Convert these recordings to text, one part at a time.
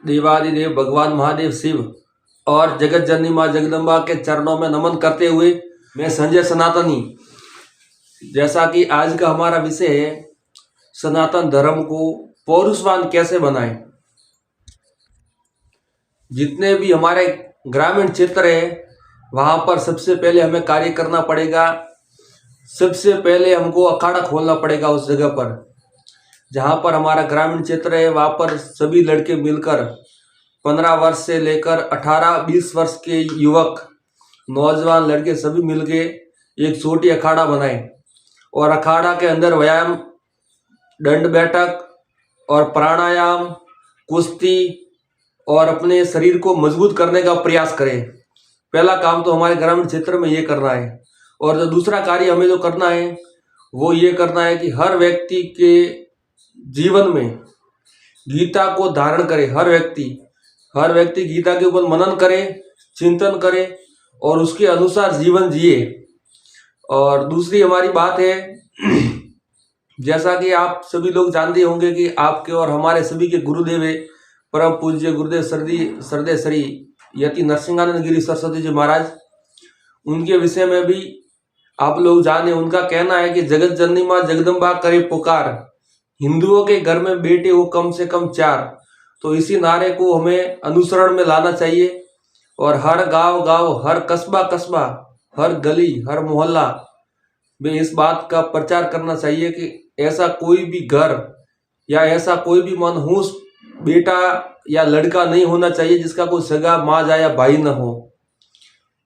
देवादिदेव भगवान महादेव शिव और जगत जननी माँ जगदम्बा के चरणों में नमन करते हुए मैं संजय सनातनी, जैसा कि आज का हमारा विषय है सनातन धर्म को पौरुषवान कैसे बनाएं। जितने भी हमारे ग्रामीण क्षेत्र है वहाँ पर सबसे पहले हमें कार्य करना पड़ेगा। सबसे पहले हमको अखाड़ा खोलना पड़ेगा उस जगह पर जहाँ पर हमारा ग्रामीण क्षेत्र है। वहाँ पर सभी लड़के मिलकर 15 वर्ष से लेकर 18-20 वर्ष के युवक नौजवान लड़के सभी मिलके एक छोटी अखाड़ा बनाएं और अखाड़ा के अंदर व्यायाम, दंड बैठक और प्राणायाम, कुश्ती और अपने शरीर को मजबूत करने का प्रयास करें। पहला काम तो हमारे ग्रामीण क्षेत्र में ये करना है। और जो दूसरा कार्य हमें जो करना है वो ये करना है कि हर व्यक्ति के जीवन में गीता को धारण करे। हर व्यक्ति गीता के ऊपर मनन करे, चिंतन करे और उसके अनुसार जीवन जिए। और दूसरी हमारी बात है जैसा कि आप सभी लोग जानते होंगे कि आपके और हमारे सभी के गुरुदेव है परम पूज्य गुरुदेव सरदे श्री यति नरसिंहानंद गिरी सरस्वती जी महाराज। उनके विषय में भी आप लोग जाने। उनका कहना है कि जगत जननी माँ जगदम्बा करे पुकार, हिंदुओं के घर में बेटे हो कम से कम 4। तो इसी नारे को हमें अनुसरण में लाना चाहिए और हर गांव, हर कस्बा, हर गली, हर मोहल्ला में इस बात का प्रचार करना चाहिए कि ऐसा कोई भी घर या ऐसा कोई भी मनहूस बेटा या लड़का नहीं होना चाहिए जिसका कोई सगा माँ या भाई न हो।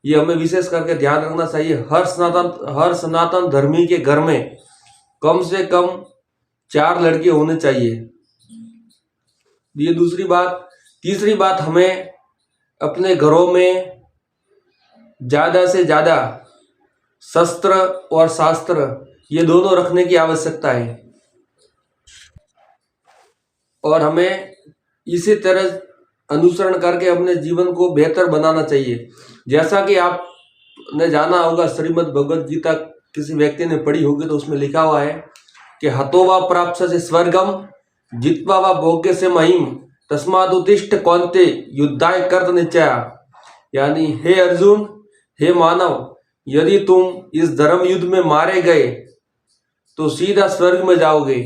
ये हमें विशेष करके ध्यान रखना चाहिए। हर सनातन धर्मी के घर में कम से कम 4 लड़के होने चाहिए। ये दूसरी बात। तीसरी बात, हमें अपने घरों में ज़्यादा से ज़्यादा शस्त्र और शास्त्र ये दोनों रखने की आवश्यकता है और हमें इसी तरह अनुसरण करके अपने जीवन को बेहतर बनाना चाहिए। जैसा कि आपने जाना होगा, श्रीमद् भगवद गीता किसी व्यक्ति ने पढ़ी होगी तो उसमें लिखा हुआ है कि हतो वा प्राप्त से स्वर्गम जित्वा वा भोग्य से महिम तस्मादुत्तिष्ठ कौन्ते युद्धाय कर्त निश्चया। यानी हे अर्जुन, हे मानव, यदि तुम इस धर्म युद्ध में मारे गए तो सीधा स्वर्ग में जाओगे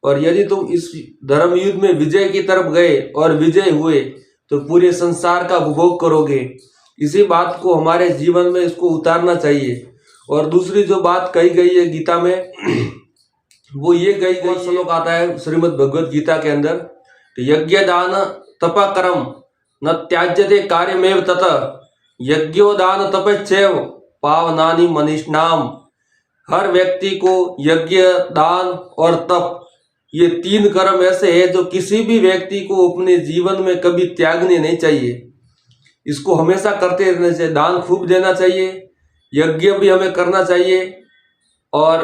और यदि तुम इस धर्म युद्ध में विजय की तरफ गए और विजय हुए तो पूरे संसार का उपभोग करोगे। इसी बात को हमारे जीवन में इसको उतारना चाहिए। और दूसरी जो बात कही गई है गीता में वो ये कही गई श्लोक आता है श्रीमद् भगवद गीता के अंदर, यज्ञ दान तप कर्म न त्याज्यते कार्यमेव तत यज्ञो दान तपश्चैव पावनानि मनीषिणाम। हर व्यक्ति को यज्ञ, दान और तप ये 3 कर्म ऐसे हैं जो किसी भी व्यक्ति को अपने जीवन में कभी त्यागने नहीं चाहिए। इसको हमेशा करते रहना चाहिए। दान खूब देना चाहिए, यज्ञ भी हमें करना चाहिए और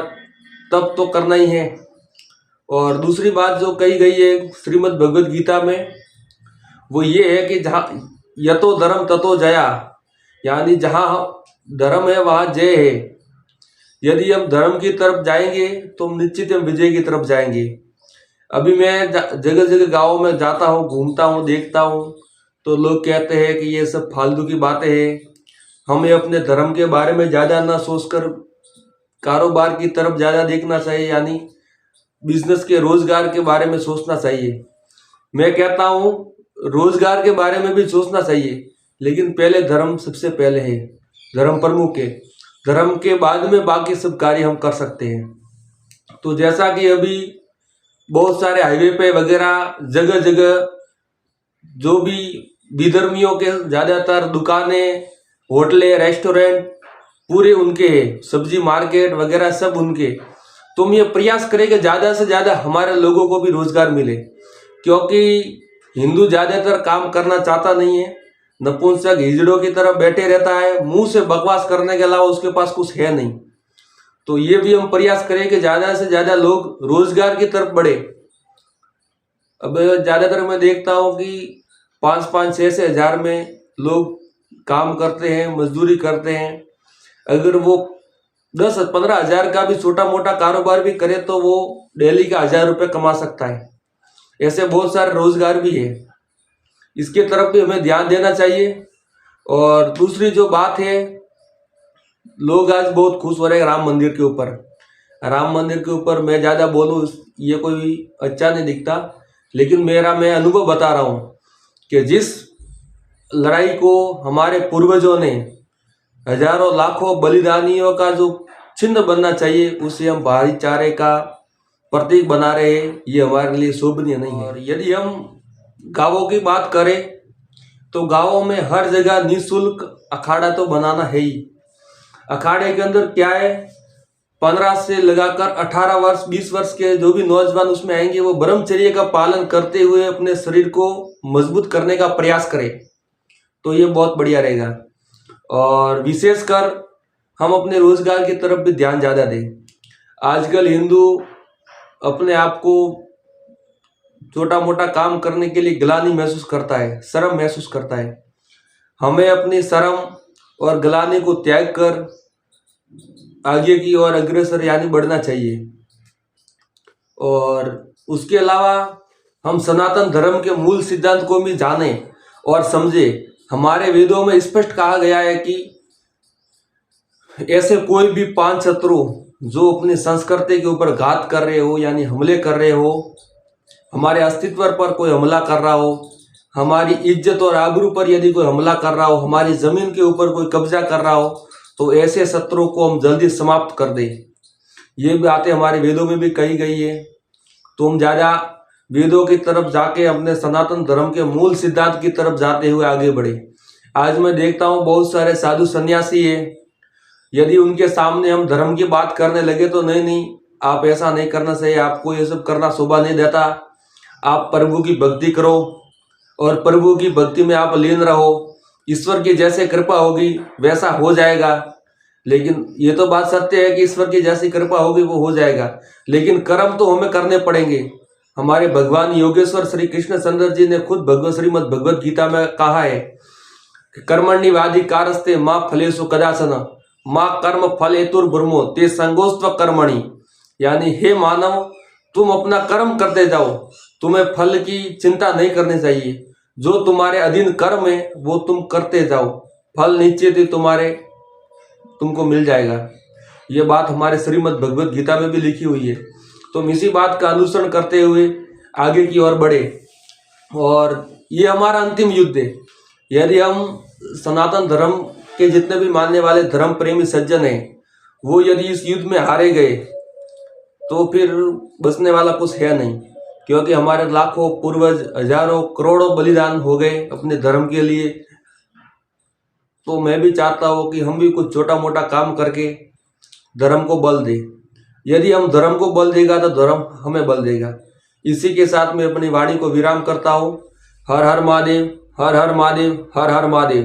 तप तो करना ही है। और दूसरी बात जो कही गई है श्रीमद् भगवद गीता में वो ये है कि जहाँ यतो धर्म ततो जया, यानी जहाँ धर्म है वहाँ जय है। यदि हम धर्म की तरफ जाएंगे तो हम निश्चित हम विजय की तरफ जाएंगे। अभी मैं जगह जगह गाँव में जाता हूँ, घूमता हूँ, देखता हूँ तो लोग कहते हैं कि ये सब फालतू की बातें हैं। हमें अपने धर्म के बारे में ज़्यादा ना सोचकर कारोबार की तरफ ज़्यादा देखना चाहिए, यानी बिजनेस के, रोजगार के बारे में सोचना चाहिए। मैं कहता हूँ रोजगार के बारे में भी सोचना चाहिए, लेकिन पहले धर्म सबसे पहले है। धर्म प्रमुख है। धर्म के बाद में बाकी सब कार्य हम कर सकते हैं। तो जैसा कि अभी बहुत सारे हाईवे पे वगैरह जगह जगह जो भी विधर्मियों के ज़्यादातर दुकानें, होटलें, रेस्टोरेंट पूरे उनके हैं, सब्जी मार्केट वगैरह सब उनके। तो हम ये प्रयास करें कि ज़्यादा से ज़्यादा हमारे लोगों को भी रोजगार मिले, क्योंकि हिंदू ज़्यादातर काम करना चाहता नहीं है। नपुंसक हिजड़ों की तरफ बैठे रहता है, मुंह से बकवास करने के अलावा उसके पास कुछ है नहीं। तो ये भी हम प्रयास करें कि ज़्यादा से ज़्यादा लोग रोजगार की तरफ बढ़े। अब ज़्यादातर मैं देखता हूँ कि 5-5, 6-6 हज़ार में लोग काम करते हैं, मजदूरी करते हैं। अगर वो 10-15 हज़ार का भी छोटा मोटा कारोबार भी करे तो वो डेली का 1000 रुपये कमा सकता है। ऐसे बहुत सारे रोजगार भी है। इसके तरफ भी हमें ध्यान देना चाहिए। और दूसरी जो बात है, लोग आज बहुत खुश हो रहे हैं राम मंदिर के ऊपर। राम मंदिर के ऊपर मैं ज़्यादा बोलूँ ये कोई अच्छा नहीं दिखता, लेकिन मैं अनुभव बता रहा हूँ कि जिस लड़ाई को हमारे पूर्वजों ने हजारों लाखों बलिदानियों का जो चिन्ह बनना चाहिए, उसे हम भाईचारे का प्रतीक बना रहे हैं, ये हमारे लिए शोभनीय नहीं है। और यदि हम गांवों की बात करें तो गांवों में हर जगह निःशुल्क अखाड़ा तो बनाना है ही। अखाड़े के अंदर क्या है, 15 से लगाकर 18 वर्ष 20 वर्ष के जो भी नौजवान उसमें आएंगे, वो ब्रह्मचर्य का पालन करते हुए अपने शरीर को मजबूत करने का प्रयास करें, तो ये बहुत बढ़िया रहेगा। और विशेषकर हम अपने रोजगार की तरफ भी ध्यान ज़्यादा दें। आजकल हिंदू अपने आप को छोटा मोटा काम करने के लिए ग्लानि महसूस करता है, शर्म महसूस करता है। हमें अपनी शर्म और ग्लानि को त्याग कर आगे की ओर अग्रसर यानी बढ़ना चाहिए। और उसके अलावा हम सनातन धर्म के मूल सिद्धांत को भी जाने और समझे। हमारे वेदों में स्पष्ट कहा गया है कि ऐसे कोई भी 5 शत्रु जो अपनी संस्कृति के ऊपर घात कर रहे हो यानी हमले कर रहे हो, हमारे अस्तित्व पर कोई हमला कर रहा हो, हमारी इज्जत और आबरू पर यदि कोई हमला कर रहा हो, हमारी जमीन के ऊपर कोई कब्जा कर रहा हो, तो ऐसे शत्रु को हम जल्दी समाप्त कर दें। ये बातें हमारे वेदों में भी कही गई है। तो हम ज़्यादा वेदों की तरफ जाके अपने सनातन धर्म के मूल सिद्धांत की तरफ जाते हुए आगे बढ़े। आज मैं देखता हूँ बहुत सारे साधु सन्यासी है, यदि उनके सामने हम धर्म की बात करने लगे तो नहीं आप ऐसा नहीं करना चाहिए, आपको ये सब करना शोभा नहीं देता, आप प्रभु की भक्ति करो और प्रभु की भक्ति में आप लीन रहो, ईश्वर की जैसे कृपा होगी वैसा हो जाएगा। लेकिन ये तो बात सत्य है कि ईश्वर की जैसी कृपा होगी वो हो जाएगा, लेकिन कर्म तो हमें करने पड़ेंगे। हमारे भगवान योगेश्वर श्री कृष्ण चंद्र जी ने खुद श्रीमद् भगवद गीता में कहा है कि कर्मण्येवाधिकारस्ते मां फलेषु कदाचन मां कर्म फल हेतुर्ब्रह्मो ते संगोस्त्व कर्मणि, यानी हे मानव तुम अपना कर्म करते जाओ, तुम्हें फल की चिंता नहीं करनी चाहिए। जो तुम्हारे अधीन कर्म है वो तुम करते जाओ, फल निश्चित ही तुमको मिल जाएगा। ये बात हमारे श्रीमद् भगवद गीता में भी लिखी हुई है। तो हम इसी बात का अनुसरण करते हुए आगे की ओर बढ़े। और ये हमारा अंतिम युद्ध है। यदि हम सनातन धर्म के जितने भी मानने वाले धर्म प्रेमी सज्जन हैं, वो यदि इस युद्ध में हारे गए तो फिर बचने वाला कुछ है नहीं, क्योंकि हमारे लाखों पूर्वज हजारों करोड़ों बलिदान हो गए अपने धर्म के लिए। तो मैं भी चाहता हूँ कि हम भी कुछ छोटा मोटा काम करके धर्म को बल दें। यदि हम धर्म को बल देगा तो धर्म हमें बल देगा। इसी के साथ मैं अपनी वाणी को विराम करता हूँ। हर हर महादेव, हर हर महादेव, हर हर महादेव।